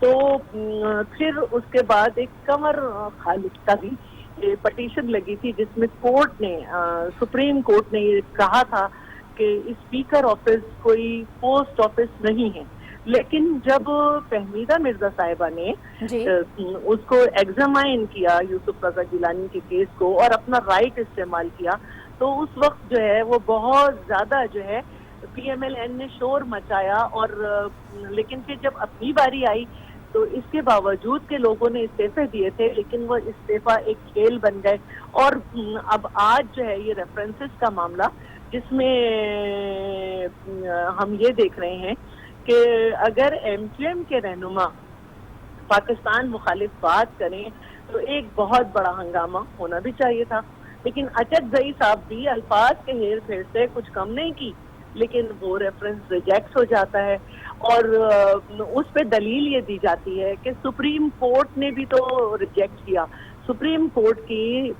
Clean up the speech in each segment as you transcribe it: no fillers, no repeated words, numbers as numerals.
تو پھر اس کے بعد ایک کنور خالد کا بھی پٹیشن لگی تھی جس میں کورٹ نے سپریم کورٹ نے یہ کہا تھا کہ اسپیکر آفس کوئی پوسٹ آفس نہیں ہے. لیکن جب فہمیدہ مرزا صاحبہ نے اس کو ایگزامائن کیا یوسف رضا گیلانی کے کیس کو اور اپنا رائٹ استعمال کیا تو اس وقت جو ہے وہ بہت زیادہ جو ہے پی ایم ایل این نے شور مچایا. اور لیکن پھر جب اپنی باری آئی تو اس کے باوجود کہ لوگوں نے استعفے دیے تھے لیکن وہ استعفا ایک کھیل بن گئے. اور اب آج جو ہے یہ ریفرنسز کا معاملہ جس میں ہم یہ دیکھ رہے ہیں کہ اگر ایم کیو ایم کے رہنما پاکستان مخالف بات کریں تو ایک بہت بڑا ہنگامہ ہونا بھی چاہیے تھا. لیکن اچکزئی صاحب بھی الفاظ کے ہیر پھیر سے کچھ کم نہیں کی لیکن وہ ریفرنس ریجیکٹ ہو جاتا ہے. اور اس پہ دلیل یہ دی جاتی ہے کہ سپریم کورٹ نے بھی تو ریجیکٹ کیا. سپریم کورٹ کی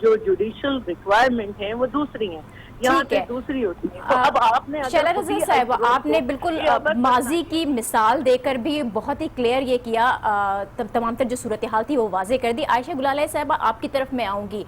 جو جوڈیشل ریکوائرمنٹ ہیں وہ دوسری ہیں, یہاں پہ دوسری ہوتی ہے. تو اب آپ نے شیلا رضا صاحبہ آپ نے بالکل ماضی کی مثال دے کر بھی بہت ہی کلیئر یہ کیا, تمام تر جو صورتحال تھی وہ واضح کر دی. عائشہ گلالہ صاحبہ آپ کی طرف میں آؤں گی.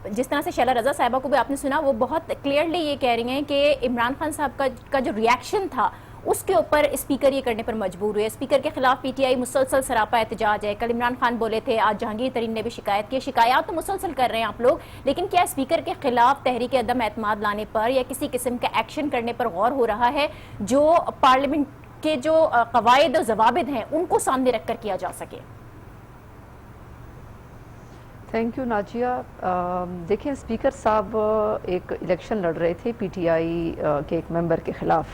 جس طرح سے شیلا رضا صاحبہ کو بھی آپ نے سنا وہ بہت کلیئرلی یہ کہہ رہی ہیں کہ عمران خان صاحب کا جو ریاکشن تھا اس کے اوپر اسپیکر یہ کرنے پر مجبور ہوئے. اسپیکر کے خلاف پی ٹی آئی مسلسل سراپا احتجاج ہے. کل عمران خان بولے تھے, آج جہانگیر ترین نے بھی شکایت کی. شکایات تو مسلسل کر رہے ہیں آپ لوگ, لیکن کیا اسپیکر کے خلاف تحریک عدم اعتماد لانے پر یا کسی قسم کا ایکشن کرنے پر غور ہو رہا ہے جو پارلیمنٹ کے جو قواعد و ضوابط ہیں ان کو سامنے رکھ کر کیا جا سکے؟ Thank you Najia. دیکھیں اسپیکر صاحب ایک الیکشن لڑ رہے تھے پی ٹی آئی کے ایک ممبر کے خلاف,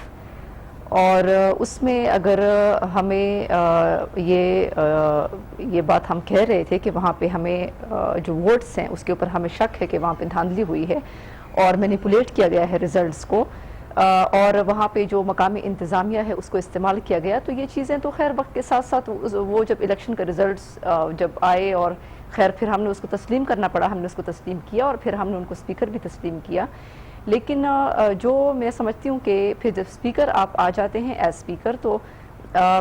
اور اس میں اگر ہمیں یہ بات ہم کہہ رہے تھے کہ وہاں پہ ہمیں جو ووٹس ہیں اس کے اوپر ہمیں شک ہے کہ وہاں پہ دھاندلی ہوئی ہے اور مینیپولیٹ کیا گیا ہے ریزلٹس کو, اور وہاں پہ جو مقامی انتظامیہ ہے اس کو استعمال کیا گیا. تو یہ چیزیں تو خیر وقت کے ساتھ ساتھ وہ جب الیکشن کا ریزلٹس جب آئے اور خیر پھر ہم نے اس کو تسلیم کرنا پڑا, ہم نے اس کو تسلیم کیا اور پھر ہم نے ان کو اسپیکر بھی تسلیم کیا. لیکن جو میں سمجھتی ہوں کہ پھر جب اسپیکر آپ آ جاتے ہیں ایز اسپیکر تو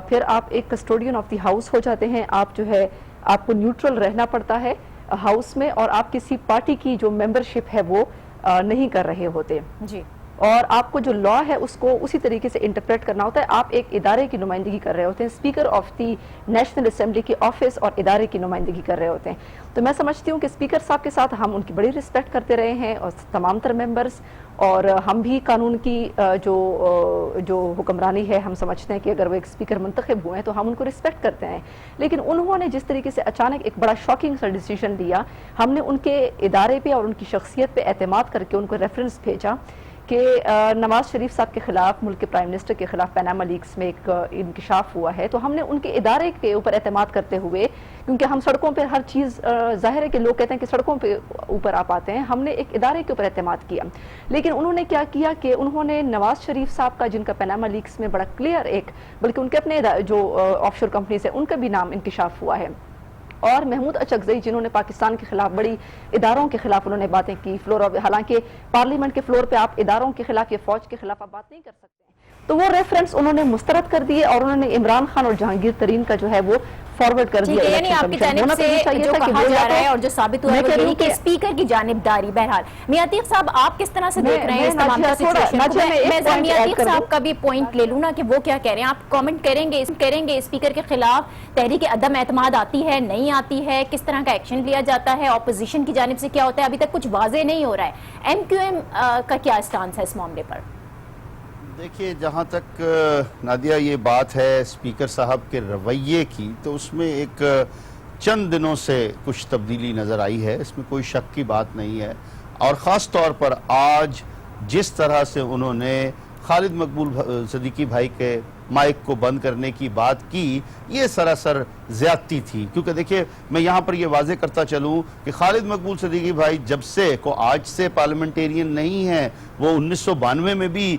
پھر آپ ایک کسٹوڈین آف دی ہاؤس ہو جاتے ہیں. آپ جو ہے آپ کو نیوٹرل رہنا پڑتا ہے ہاؤس میں, اور آپ کسی پارٹی کی جو ممبرشپ ہے وہ نہیں کر رہے ہوتے جی, اور آپ کو جو لا ہے اس کو اسی طریقے سے انٹرپریٹ کرنا ہوتا ہے. آپ ایک ادارے کی نمائندگی کر رہے ہوتے ہیں, speaker of the national assembly کی آفس اور ادارے کی نمائندگی کر رہے ہوتے ہیں. تو میں سمجھتی ہوں کہ اسپیکر صاحب کے ساتھ ہم ان کی بڑی رسپیکٹ کرتے رہے ہیں اور تمام تر ممبرز, اور ہم بھی قانون کی جو حکمرانی ہے ہم سمجھتے ہیں کہ اگر وہ ایک اسپیکر منتخب ہوئے ہیں تو ہم ان کو رسپیکٹ کرتے ہیں. لیکن انہوں نے جس طریقے سے اچانک ایک بڑا شاکنگ سا ڈیسیژن لیا, ہم نے ان کے ادارے پہ اور ان کی شخصیت پہ اعتماد کر کے ان کو ریفرنس بھیجا کہ نواز شریف صاحب کے خلاف, ملک کے پرائم منسٹر کے خلاف پیناما لیکس میں ایک انکشاف ہوا ہے. تو ہم نے ان کے ادارے کے اوپر اعتماد کرتے ہوئے, کیونکہ ہم سڑکوں پہ ہر چیز ظاہر ہے کہ لوگ کہتے ہیں کہ سڑکوں پہ اوپر آپ آتے ہیں, ہم نے ایک ادارے کے اوپر اعتماد کیا. لیکن انہوں نے کیا کیا کہ انہوں نے نواز شریف صاحب کا, جن کا پیناما لیکس میں بڑا کلیئر ایک, بلکہ ان کے اپنے جو آف شور کمپنیز ہیں ان کا بھی نام انکشاف ہوا ہے, اور محمود اچکزئی جنہوں نے پاکستان کے خلاف بڑی اداروں کے خلاف انہوں نے باتیں کی حالانکہ پارلیمنٹ کے فلور پہ آپ اداروں کے خلاف یا فوج کے خلاف آپ بات نہیں کر سکتے ہیں. تو وہ ریفرنس انہوں نے مسترد کر دیے اور انہوں نے عمران خان اور جہانگیر ترین کا جو ہے وہ فارورڈ کر دیا. یعنی آپ کی جانب سے جو کہا جا رہا ہے اور جو ثابت ہوا ہے وہ یہی کہ اسپیکر کی جانبداری. بہرحال میاں عتیق صاحب آپ کس طرح سے دیکھ رہے ہیں اس تمام سچویشن کو؟ میں میاں عتیق صاحب کا بھی پوائنٹ لے لوں نا کہ وہ کیا کہہ رہے ہیں. آپ کامنٹ کریں گے اسپیکر کے خلاف تحریک عدم اعتماد آتی ہے, نہیں آتی ہے, کس طرح کا ایکشن لیا جاتا ہے, اپوزیشن کی جانب سے کیا ہوتا ہے؟ ابھی تک کچھ واضح نہیں ہو رہا ہے. ایم کیو ایم کا کیا اسٹانس ہے اس معاملے پر؟ دیکھیے, جہاں تک نادیہ یہ بات ہے اسپیکر صاحب کے رویے کی, تو اس میں ایک چند دنوں سے کچھ تبدیلی نظر آئی ہے, اس میں کوئی شک کی بات نہیں ہے. اور خاص طور پر آج جس طرح سے انہوں نے خالد مقبول صدیقی بھائی کے مائک کو بند کرنے کی بات کی, یہ سراسر زیادتی تھی. کیونکہ دیکھیں میں یہاں پر یہ واضح کرتا چلوں کہ خالد مقبول صدیقی بھائی جب سے کو آج سے پارلیمنٹیرین نہیں ہیں, وہ 1992 میں بھی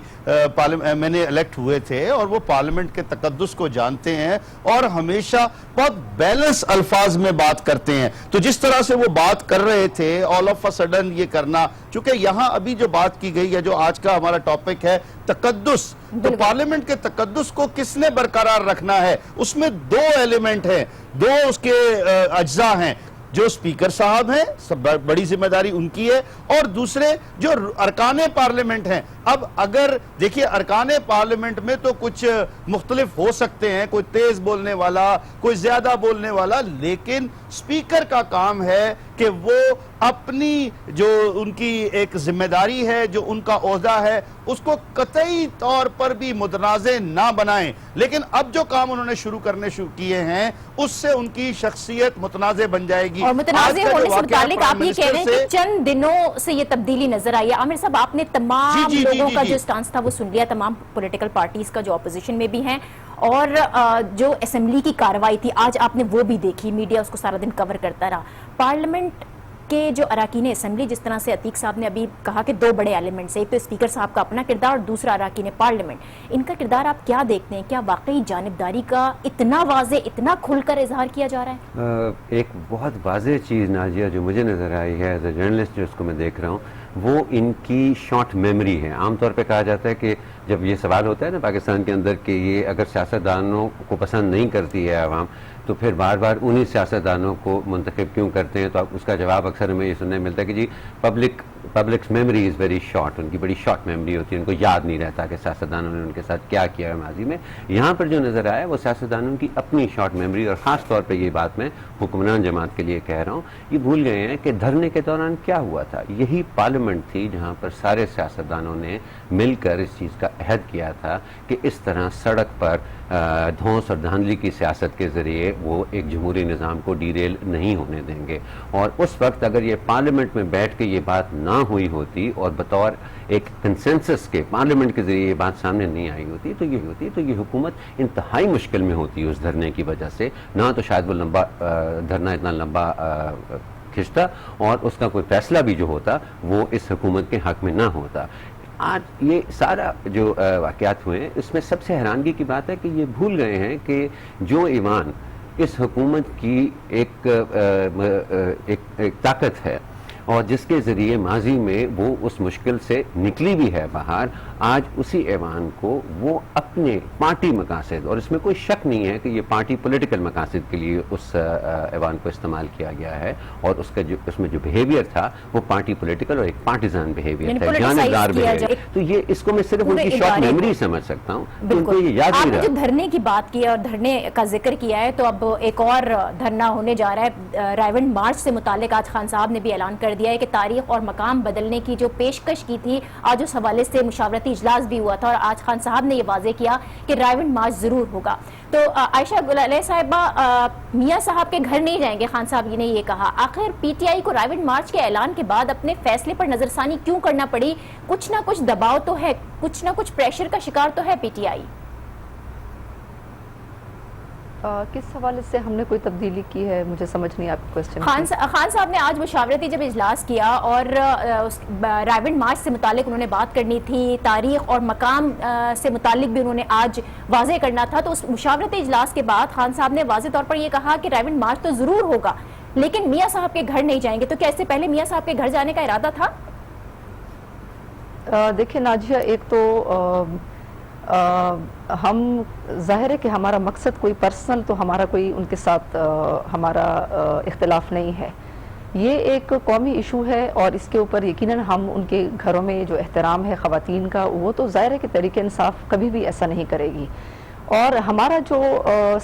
میں نے الیکٹ ہوئے تھے اور وہ پارلیمنٹ کے تقدس کو جانتے ہیں اور ہمیشہ بہت بیلنس الفاظ میں بات کرتے ہیں. تو جس طرح سے وہ بات کر رہے تھے آل آف اے سڈن یہ کرنا, چونکہ یہاں ابھی جو بات کی گئی ہے, جو آج کا ہمارا ٹاپک ہے تقدس, تو پارلیمنٹ کے تقدس کو کس نے برقرار رکھنا ہے, اس میں دو ایلیمنٹ ہیں, دو اس کے اجزاء ہیں. جو سپیکر صاحب ہیں بڑی ذمہ داری ان کی ہے, اور دوسرے جو ارکان پارلیمنٹ ہیں. اب اگر دیکھیے ارکان پارلیمنٹ میں تو کچھ مختلف ہو سکتے ہیں, کوئی تیز بولنے والا, کوئی زیادہ بولنے والا, لیکن سپیکر کا کام ہے کہ وہ اپنی جو ان کی ایک ذمہ داری ہے, جو ان کا عہدہ ہے, اس کو قطعی طور پر بھی متنازع نہ بنائیں. لیکن اب جو کام انہوں نے شروع کرنے کیے ہیں اس سے ان کی شخصیت متنازع بن جائے گی. اور متنازع ہونے سے متعلق آپ یہ کہہ رہے ہیں کہ چند دنوں سے یہ تبدیلی نظر آئی ہے. عامر صاحب آپ نے تمام لوگوں کا جو سٹانس تھا وہ سن لیا, تمام پولیٹیکل پارٹیز کا جو اپوزیشن میں بھی ہیں, اور جو اسمبلی کی کارروائی تھی آج آپ نے وہ بھی دیکھی, میڈیا اس کو سارا دن کور کرتا رہا. پارلیمنٹ کے جو اراکین اسمبلی, جس طرح سے عتیق صاحب نے ابھی کہا کہ دو بڑے ایلیمنٹس ہیں, ایک تو اسپیکر صاحب کا اپنا کردار اور دوسرا اراکین پارلیمنٹ, ان کا کردار آپ کیا دیکھتے ہیں؟ کیا واقعی جانبداری کا اتنا واضح, اتنا کھل کر اظہار کیا جا رہا ہے؟ ایک بہت واضح چیز نازیہ جو مجھے نظر آئی ہے ایز اے جرنلسٹ, جو اس کو میں دیکھ رہا ہوں, وہ ان کی شارٹ میموری ہے. عام طور پہ کہا جاتا ہے کہ جب یہ سوال ہوتا ہے نا پاکستان کے اندر کہ یہ اگر سیاستدانوں کو پسند نہیں کرتی ہے عوام, تو پھر بار بار انہی سیاستدانوں کو منتخب کیوں کرتے ہیں, تو اس کا جواب اکثر ہمیں یہ سننے ملتا ہے کہ جی public's memory is very short, ان کی بڑی شارٹ میموری ہوتی ہے, ان کو یاد نہیں رہتا کہ سیاستدانوں نے ان کے ساتھ کیا کیا ہے ماضی میں. یہاں پر جو نظر آیا وہ سیاستدانوں کی اپنی شارٹ میموری, اور خاص طور پہ یہ بات میں حکمران جماعت کے لیے کہہ رہا ہوں, یہ بھول گئے ہیں کہ دھرنے کے دوران کیا ہوا تھا. یہی پارلیمنٹ تھی جہاں پر سارے سیاستدانوں نے مل کر اس چیز کا عہد کیا تھا کہ اس طرح سڑک پر دھونس اور دھاندلی کی سیاست کے ذریعے وہ ایک جمہوری نظام کو ڈیریل نہیں ہونے دیں گے. اور اس وقت اگر یہ پارلیمنٹ میں بیٹھ کے یہ بات نہ ہوئی ہوتی اور بطور ایک کنسنسس کے پارلیمنٹ کے ذریعے یہ بات سامنے نہیں آئی ہوتی, تو یہ حکومت انتہائی مشکل میں ہوتی اس دھرنے کی وجہ سے. نہ تو شاید وہ لمبا دھرنا اتنا لمبا کھنچتا, اور اس کا کوئی فیصلہ بھی جو ہوتا وہ اس حکومت کے حق میں نہ ہوتا. آج یہ سارا جو واقعات ہوئے ہیں, اس میں سب سے حیرانگی کی بات ہے کہ یہ بھول گئے ہیں کہ جو ایوان اس حکومت کی ایک طاقت ہے اور جس کے ذریعے ماضی میں وہ اس مشکل سے نکلی بھی ہے باہر, آج اسی ایوان کو وہ اپنے پارٹی مقاصد, اور اس میں کوئی شک نہیں ہے کہ یہ پارٹی پولیٹیکل مقاصد کے لیے اس ایوان کو استعمال کیا گیا ہے, اور اس میں جو بیہیویئر تھا وہ پارٹی پولیٹیکل اور ایک پارٹیزن بیہیویئر تھا, جانبدار بیہیویئر. تو یہ اس کو میں صرف ان کی شارٹ میموری سمجھ سکتا ہوں, ان کو یہ یاد نہیں رہا. آپ نے جو دھرنے کی بات کی اور دھرنے کا ذکر کیا ہے, تو اب ایک اور دھرنا ہونے جا رہا ہے رائیونڈ مارچ سے متعلق. آج خان صاحب نے بھی اعلان کر دیا ہے کہ تاریخ اور مقام بدلنے کی جو پیشکش کی تھی, آج اس حوالے سے مشاورتی اجلاس بھی ہوا تھا, اور آج خان صاحب نے یہ واضح کیا کہ رائیونڈ مارچ ضرور ہوگا. تو عائشہ گلالے صاحبہ, میاں صاحب کے گھر نہیں جائیں گے, خان صاحب نے یہ کہا. آخر پی ٹی آئی کو رائیونڈ مارچ کے اعلان کے بعد اپنے فیصلے پر نظر ثانی کیوں کرنا پڑی؟ کچھ نہ کچھ دباؤ تو ہے, کچھ نہ کچھ پریشر کا شکار تو ہے پی ٹی آئی. کس حوالے سے ہم نے کوئی تبدیلی کی ہے, مجھے سمجھ نہیں آپ کوسچن. خان صاحب نے آج مشاورتی جب اجلاس کیا اور رائیونڈ مارچ سے متعلق انہوں نے بات کرنی تھی, تاریخ اور مقام سے متعلق بھی انہوں نے آج واضح کرنا تھا, تو اس مشاورتی اجلاس کے بعد خان صاحب نے واضح طور پر یہ کہا کہ رائیونڈ مارچ تو ضرور ہوگا لیکن میاں صاحب کے گھر نہیں جائیں گے. تو کیا اس سے پہلے میاں صاحب کے گھر جانے کا ارادہ تھا؟ دیکھیں ناجیہ, ایک تو ہم ظاہر ہے کہ ہمارا مقصد کوئی پرسنل تو ہمارا کوئی ان کے ساتھ ہمارا اختلاف نہیں ہے. یہ ایک قومی ایشو ہے اور اس کے اوپر یقیناً ہم ان کے گھروں میں جو احترام ہے خواتین کا, وہ تو ظاہر ہے کہ تحریک انصاف کبھی بھی ایسا نہیں کرے گی. اور ہمارا جو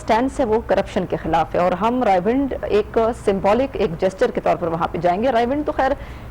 سٹینڈ ہے وہ کرپشن کے خلاف ہے, اور ہم رائیونڈ ایک سمبولک ایک جسچر کے طور پر وہاں پہ جائیں گے. رائیونڈ تو خیر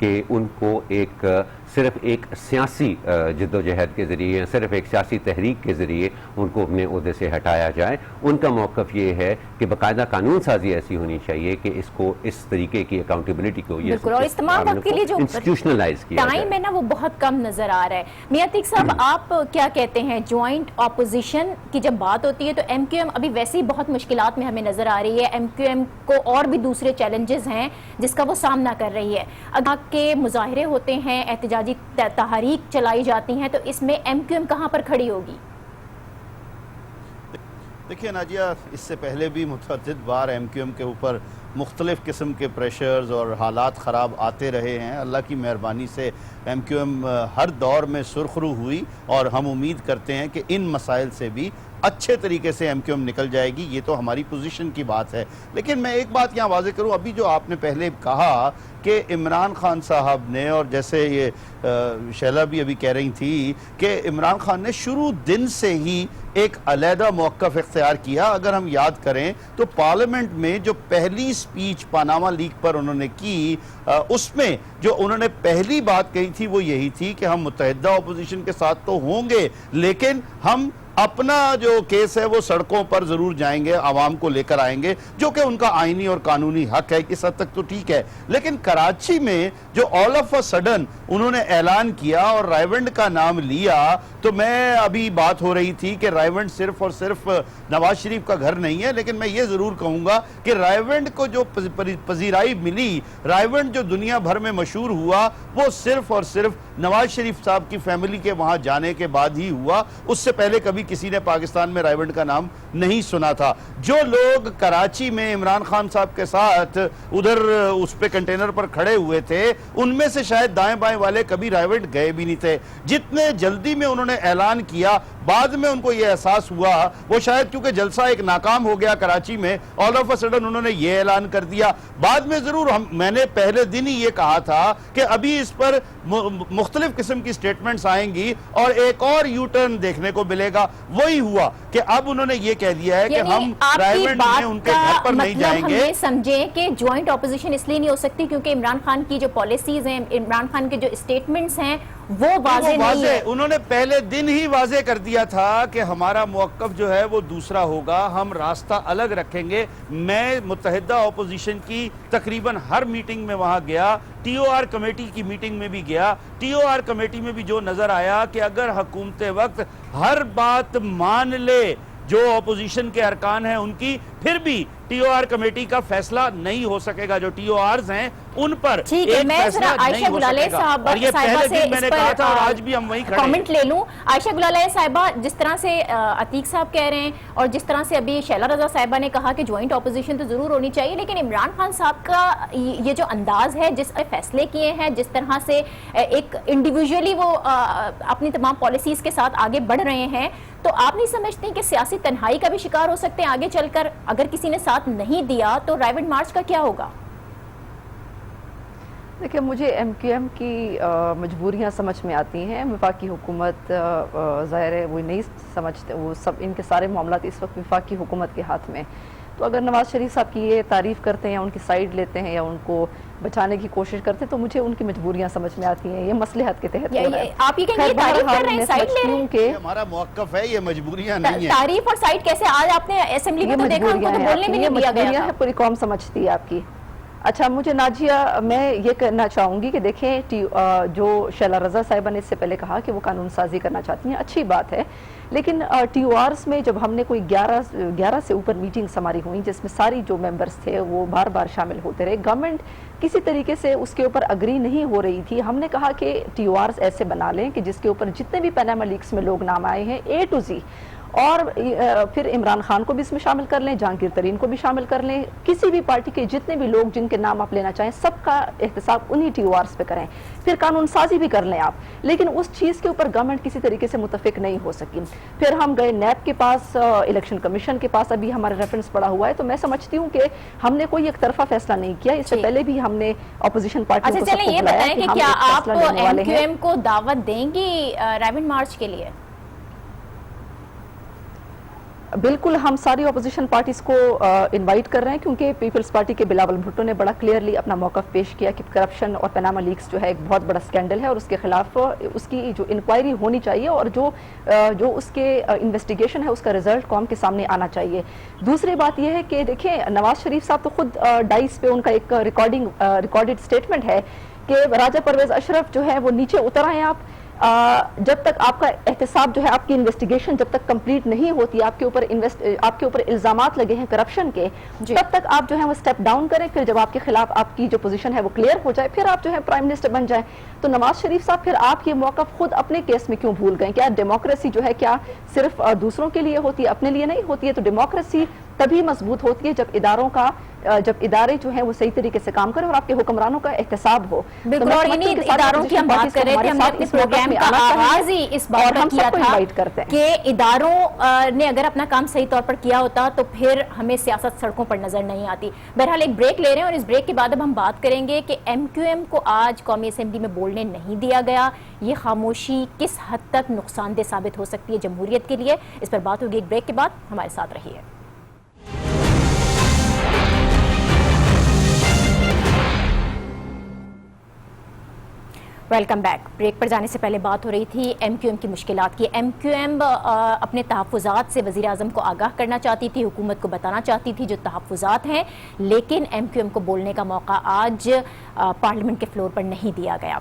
کہ ان کو ایک صرف ایک سیاسی جدوجہد کے ذریعے، صرف ایک سیاسی تحریک کے ذریعے ان کو اپنے عہدے سے ہٹایا جائے. ان کا موقف یہ ہے کہ باقاعدہ قانون سازی ایسی ہونی چاہیے کہ اس کو اس طریقے کی اکاؤنٹیبلٹی کو یہ بالکل، اور اس تمام وقت کے لیے جو انسٹیٹیوشنلائز کیا ٹائم ہے نا وہ بہت کم نظر آ رہا ہے. میاں عتیق صاحب، آپ کیا کہتے ہیں؟ جوائنٹ اپوزیشن کی جب بات ہوتی ہے تو ایم کیو ایم ابھی ویسے ہی بہت مشکلات میں ہمیں نظر آ رہی ہے. ایم کیو ایم کو اور بھی دوسرے چیلنجز ہیں جس کا وہ سامنا کر رہی ہے. اگر کے مظاہرے ہوتے ہیں، احتجاجی تحریک چلائی جاتی ہیں، تو اس میں ایم کیو ایم کہاں پر کھڑی ہوگی؟ دیکھیے ناجیہ، اس سے پہلے بھی متعدد بار ایم کیو ایم کے اوپر مختلف قسم کے پریشرز اور حالات خراب آتے رہے ہیں. اللہ کی مہربانی سے ایم کیو ایم ہر دور میں سرخرو ہوئی اور ہم امید کرتے ہیں کہ ان مسائل سے بھی اچھے طریقے سے ایم کیو ایم نکل جائے گی. یہ تو ہماری پوزیشن کی بات ہے. لیکن میں ایک بات یہاں واضح کروں، ابھی جو آپ نے پہلے کہا کہ عمران خان صاحب نے، اور جیسے یہ شیلا بھی ابھی کہہ رہی تھی کہ عمران خان نے شروع دن سے ہی ایک علیحدہ موقف اختیار کیا. اگر ہم یاد کریں تو پارلیمنٹ میں جو پہلی سپیچ پاناما لیک پر انہوں نے کی، اس میں جو انہوں نے پہلی بات کہی تھی وہ یہی تھی کہ ہم متحدہ اپوزیشن کے ساتھ تو ہوں گے، لیکن ہم اپنا جو کیس ہے وہ سڑکوں پر ضرور جائیں گے، عوام کو لے کر آئیں گے، جو کہ ان کا آئینی اور قانونی حق ہے. اس حد تک تو ٹھیک ہے. لیکن کراچی میں جو آل آف اے سڈن انہوں نے اعلان کیا اور رائیونڈ کا نام لیا، تو میں ابھی بات ہو رہی تھی کہ رائیونڈ صرف اور صرف نواز شریف کا گھر نہیں ہے، لیکن میں یہ ضرور کہوں گا کہ رائیونڈ کو جو پذیرائی ملی، رائیونڈ جو دنیا بھر میں مشہور ہوا، وہ صرف اور صرف نواز شریف صاحب کی فیملی کے وہاں جانے کے بعد ہی ہوا. اس سے پہلے کبھی کسی نے پاکستان میں رائیونڈ کا نام نہیں سنا تھا. جو لوگ کراچی میں عمران خان صاحب کے ساتھ ادھر اس پہ کنٹینر پر کھڑے ہوئے تھے، ان میں سے شاید دائیں بائیں والے کبھی رائیونڈ گئے بھی نہیں تھے. جتنے جلدی میں انہوں نے اعلان کیا، بعد میں ان کو یہ احساس ہوا، وہ شاید کیونکہ جلسہ ایک ناکام ہو گیا کراچی میں، آل آف اے سڈن انہوں نے یہ اعلان کر دیا. بعد میں ضرور میں نے پہلے دن ہی یہ کہا تھا کہ ابھی اس پر مختلف قسم کی سٹیٹمنٹس آئیں گی اور ایک اور یو ٹرن دیکھنے کو ملے گا. وہی ہوا کہ اب انہوں نے یہ کہہ دیا ہے کہ ہم رائیونڈ میں ان کے گھر پر نہیں جائیں گے. ہم یہ سمجھیں کہ جوائنٹ اپوزیشن اس لیے نہیں ہو سکتی کیونکہ عمران خان کی جو پالیسیز ہیں، عمران خان کے جو اسٹیٹمنٹس ہیں وہ واضح نہیں ہے. انہوں نے پہلے دن ہی واضح کر دیا تھا کہ ہمارا موقف جو ہے وہ دوسرا ہوگا، ہم راستہ الگ رکھیں گے. میں متحدہ اپوزیشن کی تقریباً ہر میٹنگ میں وہاں گیا، ٹی او آر کمیٹی کی میٹنگ میں بھی گیا. ٹی او آر کمیٹی میں بھی جو نظر آیا کہ اگر حکومت وقت ہر بات مان لے جو اپوزیشن کے ارکان ہیں ان کی، پھر بھی ٹی او آر کمیٹی کا فیصلہ نہیں ہو سکے گا. جو ٹی او آرز ہیں ان پر ایک فیصلہ نہیں ہو سکے گا. اور یہ پہلے دن میں نے کہا تھا اور آج بھی ہم وہیں کھڑے ہیں. کامنٹ لے لوں. عائشہ گلالہ صاحبہ، جس طرح سے عتیق صاحب کہہ رہے ہیں اور جس طرح سے ابھی شیلا رضا صاحبہ نے کہا کہ جوائنٹ اپوزیشن تو ضرور ہونی چاہیے، لیکن عمران خان صاحب کا یہ جو انداز ہے، جس فیصلے کیے ہیں، جس طرح سے ایک انڈیویجولی وہ اپنی تمام پالیسیز کے ساتھ آگے بڑھ رہے ہیں، تو آپ نہیں سمجھتے کہ سیاسی تنہائی کا بھی شکار ہو سکتے ہیں آگے چل کر؟ اگر کسی نے ساتھ نہیں دیا تو رائیونڈ مارچ کا کیا ہوگا؟ دیکھیں، مجھے ایم کیو ایم کی مجبوریاں سمجھ میں آتی ہیں. وفاقی حکومت ظاہر ہے وہ نہیں سمجھتے، وہ سب ان کے سارے معاملات اس وقت وفاقی حکومت کے ہاتھ میں. تو اگر نواز شریف صاحب کی یہ تعریف کرتے ہیں یا ان کی سائیڈ لیتے ہیں یا ان کو بچانے کی کوشش کرتے ہیں تو مجھے ان کی مجبوریاں سمجھ میں آتی ہیں. یہ مصلحت کے تحت ہو رہا ہے. آپ یہ کہیں گے تعریف کر رہے ہیں، سائیڈ لے رہے ہیں کہ ہمارا موقف ہے، یہ مجبوریاں نہیں ہیں. تعریف اور سائیڈ کیسے؟ آج آپ نے اسمبلی میں تو دیکھا ان کو تو بولنے بھی نہیں دیا گیا تھا. پوری قوم سمجھتی ہے آپ کی. اچھا، مجھے ناجیہ میں یہ کہنا چاہوں گی کہ دیکھیں، جو شیلا رضا صاحبہ نے اس سے پہلے کہا کہ وہ قانون سازی کرنا چاہتی ہیں، اچھی بات ہے. لیکن ٹی او آرز میں جب ہم نے کوئی 11 سے اوپر میٹنگز ہماری ہوئیں جس میں ساری جو ممبرز تھے وہ بار بار شامل ہوتے رہے، گورنمنٹ کسی طریقے سے اس کے اوپر اگری نہیں ہو رہی تھی. ہم نے کہا کہ ٹی او آرز ایسے بنا لیں کہ جس کے اوپر جتنے بھی پاناما لیکس میں لوگ نام آئے ہیں A to Z، اور پھر عمران خان کو بھی اس میں شامل کر لیں، جہانگیر ترین کو بھی شامل کر لیں، کسی بھی پارٹی کے جتنے بھی لوگ جن کے نام آپ لینا چاہیں سب کا احتساب انہی ٹی او آرز پہ کریں، پھر قانون سازی بھی کر لیں آپ. لیکن اس چیز کے اوپر گورنمنٹ کسی طریقے سے متفق نہیں ہو سکی. پھر ہم گئے نیب کے پاس، الیکشن کمیشن کے پاس، ابھی ہمارا ریفرنس پڑا ہوا ہے. تو میں سمجھتی ہوں کہ ہم نے کوئی ایک طرفہ فیصلہ نہیں کیا. اس سے پہلے بھی ہم نے اپوزیشن پارٹیوں کو سب کو یہ بلایا بتائیں کہ کیا آپ ایم کیو ایم کو دعوت دیں گی رائیونڈ مارچ کے لیے؟ بالکل ہم ساری اپوزیشن پارٹیز کو انوائٹ کر رہے ہیں، کیونکہ پیپلز پارٹی کے بلاول بھٹو نے بڑا کلیئرلی اپنا موقف پیش کیا کہ کرپشن اور پاناما لیکس جو ہے ایک بہت بڑا اسکینڈل ہے اور اس کے خلاف اس کی جو انکوائری ہونی چاہیے اور جو اس کے انویسٹیگیشن ہے اس کا رزلٹ قوم کے سامنے آنا چاہیے۔ دوسری بات یہ ہے کہ دیکھیں نواز شریف صاحب تو خود ڈائس پہ ان کا ایک ریکارڈڈ اسٹیٹمنٹ ہے کہ راجہ پرویز اشرف جو ہے وہ نیچے اتر آئیں آپ، جب تک آپ کا احتساب جو ہے آپ کی انویسٹیگیشن جب تک کمپلیٹ نہیں ہوتی، آپ کے اوپر الزامات لگے ہیں کرپشن کے، تب تک آپ جو ہے وہ سٹیپ ڈاؤن کریں، پھر جب آپ کے خلاف آپ کی جو پوزیشن ہے وہ کلیئر ہو جائے پھر آپ جو ہے پرائم منسٹر بن جائیں۔ تو نواز شریف صاحب پھر آپ یہ موقف خود اپنے کیس میں کیوں بھول گئے؟ کیا ڈیموکریسی جو ہے کیا صرف دوسروں کے لیے ہوتی ہے اپنے لیے نہیں ہوتی ہے؟ تو ڈیموکریسی تبھی مضبوط ہوتی ہے جب ادارے جو ہیں وہ صحیح طریقے سے کام کریں اور آپ کے حکمرانوں کا احتساب ہو۔ بالکل، اور انہی اداروں کی ہم بات کر رہے تھے، ہم نے اپنے پروگرام کا آغاز ہی اس بات پر کیا تھا کہ اداروں نے اگر اپنا کام صحیح طور پر کیا ہوتا تو پھر ہمیں سیاست سڑکوں پر نظر نہیں آتی۔ بہرحال ایک بریک لے رہے ہیں اور اس بریک کے بعد اب ہم بات کریں گے کہ ایم کیو ایم کو آج قومی اسمبلی میں بولنے نہیں دیا گیا، یہ خاموشی کس حد تک نقصان دہ ثابت ہو سکتی ہے جمہوریت کے لیے، اس پر بات ہوگی ایک بریک کے بعد، ہمارے ساتھ رہیے۔ Welcome back. بریک پر جانے سے پہلے بات ہو رہی تھی ایم کیو ایم کی مشکلات کی۔ ایم کیو ایم اپنے تحفظات سے وزیر اعظم کو آگاہ کرنا چاہتی تھی، حکومت کو بتانا چاہتی تھی جو تحفظات ہیں، لیکن ایم کیو ایم کو بولنے کا موقع آج پارلیمنٹ کے فلور پر نہیں دیا گیا۔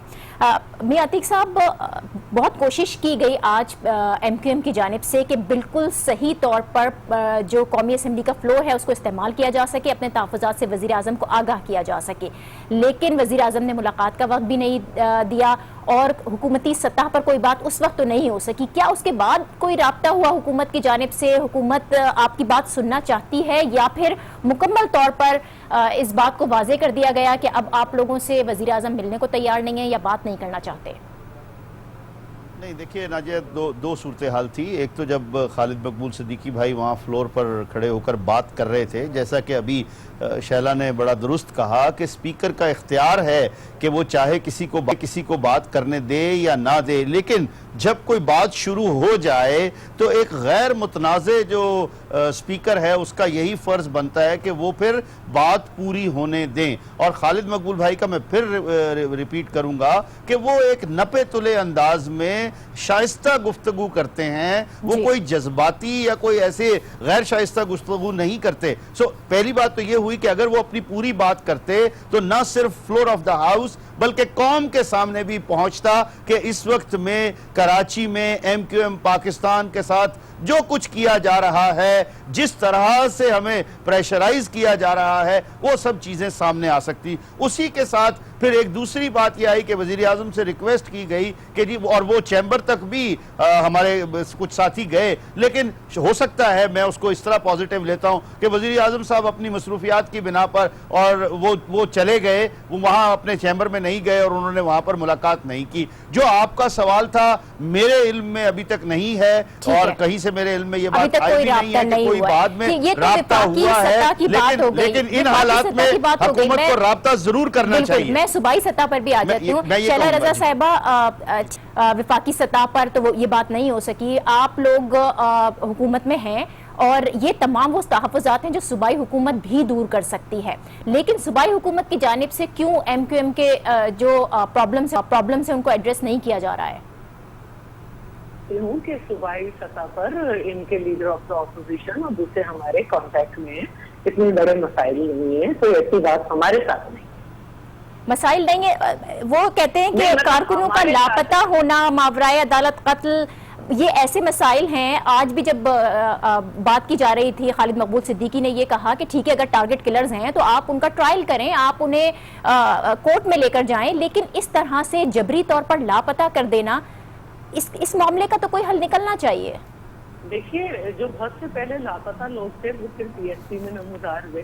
میاں عتیق صاحب، بہت کوشش کی گئی آج ایم کیو ایم کی جانب سے کہ بالکل صحیح طور پر جو قومی اسمبلی کا فلور ہے اس کو استعمال کیا جا سکے، اپنے تحفظات سے وزیر اعظم کو آگاہ کیا جا سکے، لیکن وزیر اعظم نے ملاقات کا وقت بھی نہیں دیا اور حکومتی سطح پر کوئی بات اس وقت تو نہیں ہو سکی۔ کیا اس کے بعد کوئی رابطہ ہوا حکومت کی جانب سے؟ حکومت آپ کی بات سننا چاہتی ہے یا پھر مکمل طور پر اس بات کو واضح کر دیا گیا کہ اب آپ لوگوں سے وزیر اعظم ملنے کو تیار نہیں ہے یا بات نہیں کرنا چاہتے؟ نہیں دیکھیے ناجیہ، دو صورتحال تھی۔ ایک تو جب خالد مقبول صدیقی بھائی وہاں فلور پر کھڑے ہو کر بات کر رہے تھے، جیسا کہ ابھی شیلا نے بڑا درست کہا کہ اسپیکر کا اختیار ہے کہ وہ چاہے کسی کو بات کرنے دے یا نہ دے، لیکن جب کوئی بات شروع ہو جائے تو ایک غیر متنازع جو اسپیکر ہے اس کا یہی فرض بنتا ہے کہ وہ پھر بات پوری ہونے دیں۔ اور خالد مقبول بھائی کا میں پھر ریپیٹ کروں گا کہ وہ ایک نپے تلے انداز میں شائستہ گفتگو کرتے ہیں، وہ کوئی جذباتی یا کوئی ایسے غیر شائستہ گفتگو نہیں کرتے۔ پہلی بات تو یہ ہوئی کہ اگر وہ اپنی پوری بات کرتے تو نہ صرف فلور آف دا ہاؤس بلکہ قوم کے سامنے بھی پہنچتا کہ اس وقت میں کراچی میں ایم کیو ایم پاکستان کے ساتھ جو کچھ کیا جا رہا ہے، جس طرح سے ہمیں پریشرائز کیا جا رہا ہے، وہ سب چیزیں سامنے آ سکتی۔ اسی کے ساتھ پھر ایک دوسری بات یہ آئی کہ وزیر اعظم سے ریکویسٹ کی گئی کہ جی، اور وہ چیمبر تک بھی ہمارے کچھ ساتھی گئے، لیکن ہو سکتا ہے میں اس کو اس طرح پازیٹیو لیتا ہوں کہ وزیر اعظم صاحب اپنی مصروفیات کی بنا پر اور وہ چلے گئے، وہ وہاں اپنے چیمبر میں نہیں گئے اور انہوں نے وہاں پر ملاقات نہیں کی۔ جو آپ کا سوال تھا میرے علم میں ابھی تک نہیں ہے اور کہیں سے میرے علم میں یہ بات آئی بھی نہیں ہے کہ کوئی بعد میں رابطہ ہوا ہے، لیکن ان حالات میں حکومت کو رابطہ ضرور کرنا چاہیے۔ میں صوبائی سطح پر بھی آ جاتی ہوں۔ شیلا رضا صاحبہ، وفاقی سطح پر تو یہ بات نہیں ہو سکی، آپ لوگ حکومت میں ہیں اور یہ تمام وہ تحفظات ہیں جو صوبائی حکومت بھی دور کر سکتی ہے، لیکن صوبائی حکومت کی جانب سے کیوں ایم کیو ایم کے جو پرابلمز ہیں ان کو ایڈریس نہیں کیا جا رہا ہے؟ ہوں کہ صوبائی سطح پر ان کے لیڈر آف دا اپوزیشن اور دوسرے ہمارے کانٹیکٹ میں اتنے بڑے مسائل نہیں ہیں، کوئی ایسی بات ہمارے ساتھ نہیں۔ مسائل نہیں ہے، وہ کہتے ہیں کہ کارکنوں کا لاپتہ ہونا، ماورائے عدالت قتل، یہ ایسے مسائل ہیں۔ آج بھی جب بات کی جا رہی تھی خالد مقبول صدیقی نے یہ کہا کہ ٹھیک ہے اگر ٹارگٹ کلرز ہیں تو آپ ان کا ٹرائل کریں، آپ انہیں کورٹ میں لے کر جائیں، لیکن اس طرح سے جبری طور پر لاپتہ کر دینا، اس معاملے کا تو کوئی حل نکلنا چاہیے۔ دیکھیے، جو بہت سے پہلے لاپتہ لوگ تھے وہ پھر پی ایس پی میں نمودار ہوئے،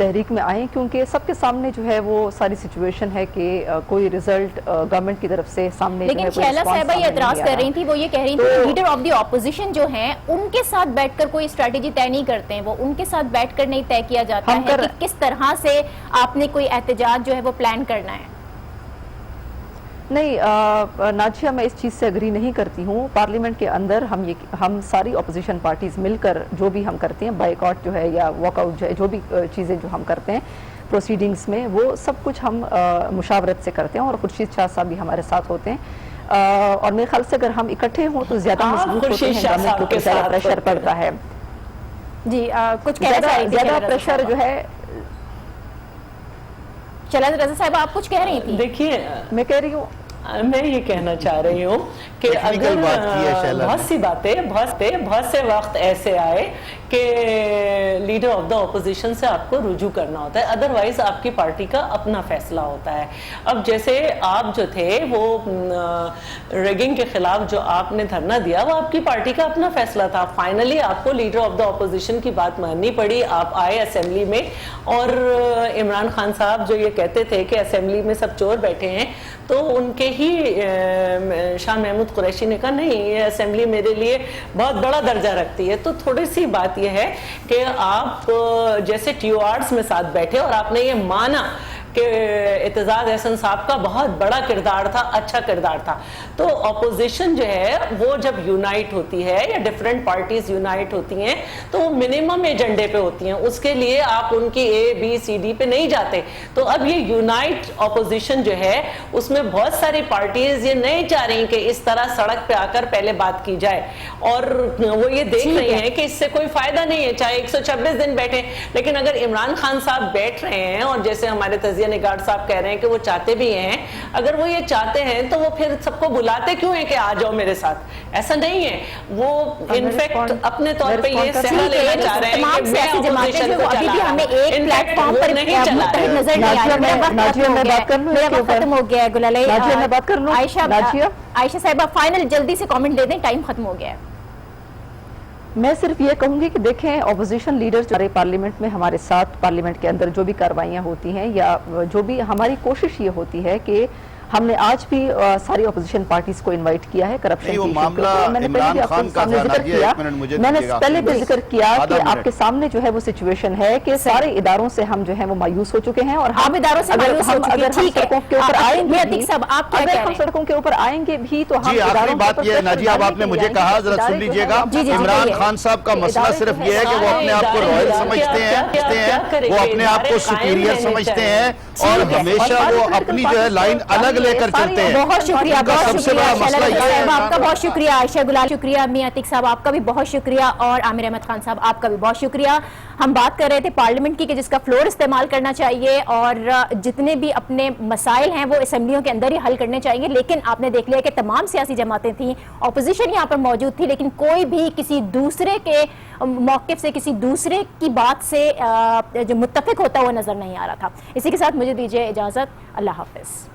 تحریک میں آئیں کیونکہ سب کے سامنے جو ہے وہ ساری سچویشن ہے کہ کوئی رزلٹ گورنمنٹ کی طرف سے سامنے لیکن شیلا صاحبہ یہ اعتراض کر رہی تھی، وہ یہ کہہ رہی تھی کہ لیڈر آف دی اپوزیشن جو ہیں ان کے ساتھ بیٹھ کر کوئی اسٹریٹجی طے نہیں کرتے ہیں، وہ ان کے ساتھ بیٹھ کر نہیں طے کیا جاتا ہے کہ کس طرح سے آپ نے کوئی احتجاج جو ہے وہ پلان کرنا ہے۔ نہیں ناجیہ، میں اس چیز سے اگری نہیں کرتی ہوں۔ پارلیمنٹ کے اندر ہم ساری اپوزیشن پارٹیز مل کر جو بھی ہم کرتے ہیں، بائی کاٹ جو ہے یا واک آؤٹ جو ہے، جو بھی چیزیں جو ہم کرتے ہیں پروسیڈنگز میں، وہ سب کچھ ہم مشاورت سے کرتے ہیں اور خورشید شاہ صاحب بھی ہمارے ساتھ ہوتے ہیں، اور میرے خیال سے اگر ہم اکٹھے ہوں تو زیادہ مضبوط ہوتے ہیں، گورنمنٹ کے اوپر زیادہ پریشر پڑتا ہے۔ جی کچھ زیادہ پریشر جو ہے۔ شیلا رضا صاحبہ آپ کچھ کہہ رہی تھی؟ دیکھیے میں کہہ رہی ہوں، میں یہ کہنا چاہ رہی ہوں کہ اگر بہت سی باتیں بہت سے وقت ایسے آئے کہ لیڈر آف دا اپوزیشن سے آپ کو رجوع کرنا ہوتا ہے، ادروائز آپ کی پارٹی کا اپنا فیصلہ ہوتا ہے۔ اب جیسے آپ جو تھے وہ ریگنگ کے خلاف جو آپ نے دھرنا دیا، وہ آپ کی پارٹی کا اپنا فیصلہ تھا، فائنلی آپ کو لیڈر آف دا اپوزیشن کی بات ماننی پڑی، آپ آئے اسمبلی میں، اور عمران خان صاحب جو یہ کہتے تھے کہ اسمبلی میں سب چور بیٹھے ہیں، تو ان کے ہی شاہ محمود قریشی نے کہا نہیں، یہ اسمبلی میرے لیے بہت بڑا درجہ رکھتی ہے۔ تو تھوڑی سی بات یہ ہے کہ آپ جیسے ٹیو آرز میں ساتھ بیٹھے اور آپ نے یہ مانا کہ اعتزاز احسن صاحب کا بہت بڑا کردار تھا، اچھا کردار تھا، تو اپوزیشن جو ہے وہ جب یونائٹ ہوتی ہے یا ڈیفرنٹ پارٹیز یونائٹ ہوتی ہیں تو وہ منیمم ایجنڈے پہ ہوتی ہیں، اس کے لیے آپ ان کی اے بی سی ڈی پہ نہیں جاتے۔ تو اب یہ یونائٹ اپوزیشن جو ہے اس میں بہت ساری پارٹیز یہ نہیں چاہ رہی کہ اس طرح سڑک پہ آ کر پہلے بات کی جائے، اور وہ یہ دیکھ رہی ہیں کہ اس سے کوئی فائدہ نہیں ہے، چاہے 126 دن بیٹھے، لیکن اگر عمران خان صاحب بیٹھ رہے ہیں اور جیسے ہمارے نگار صاحب کہہ رہے ہیں کہ وہ چاہتے بھی ہیں، اگر وہ یہ چاہتے ہیں تو وہ پھر سب کو بلاتے کیوں ہیں کہ آ جاؤ میرے ساتھ؟ ایسا نہیں ہے، وہ انفیکٹ اپنے طور پہ یہ سہرا لینا چاہ رہے ہیں کہ میں اپوزیشن کو چلا رہا ہوں، انفیکٹ وہ نہیں چلا رہے ہیں۔ نظر نہیں آیا، میرا وقت ختم ہو گیا ہے۔ گلالئی میں بات کر لوں، عائشہ صاحبہ فائنل جلدی سے کامنٹ دے دیں، ٹائم ختم ہو گیا ہے۔ میں صرف یہ کہوں گی کہ دیکھیں اپوزیشن لیڈر جو پارلیمنٹ میں ہمارے ساتھ پارلیمنٹ کے اندر جو بھی کاروائیاں ہوتی ہیں یا جو بھی ہماری کوشش یہ ہوتی ہے کہ ہم نے آج بھی ساری اپوزیشن پارٹیز کو انوائٹ کیا ہے کرپشن کی میں نے پہلے بھی ذکر کیا کہ آپ کے سامنے جو ہے وہ سچویشن ہے کہ سارے اداروں سے ہم جو ہے وہ مایوس ہو چکے ہیں، اور ہم اداروں سے اگر ہم سڑکوں کے اوپر آئیں گے، اگر ہم سڑکوں کے اوپر آئیں گے بھی تو ہم آخری بات یہ ناجیہ اب آپ نے مجھے کہا، ذرا سن لیجئے گا، عمران خان صاحب کا مسئلہ صرف یہ ہے کہ وہ اپنے آپ کو رائل سمجھتے ہیں، وہ اپنے آپ کو سپیریئر سمجھتے ہیں، اور ہمیشہ وہ اپنی جو ہے لائن الگ لے کر چلتے ہیں۔ بہت شکریہ، بہت شکریہ شیلا رضا صاحب آپ کا، بہت شکریہ عائشہ گلال، شکریہ میاں عتیق صاحب آپ کا بھی بہت شکریہ، اور عامر احمد خان صاحب آپ کا بھی بہت شکریہ۔ ہم بات کر رہے تھے پارلیمنٹ کی کہ جس کا فلور استعمال کرنا چاہیے اور جتنے بھی اپنے مسائل ہیں وہ اسمبلیوں کے اندر ہی حل کرنے چاہیے، لیکن آپ نے دیکھ لیا کہ تمام سیاسی جماعتیں تھیں، اپوزیشن یہاں پر موجود تھی، لیکن کوئی بھی کسی دوسرے کے موقف سے، کسی دوسرے کی بات سے جو متفق ہوتا وہ نظر نہیں آ رہا تھا۔ اسی کے ساتھ مجھے دیجیے اجازت، اللہ حافظ۔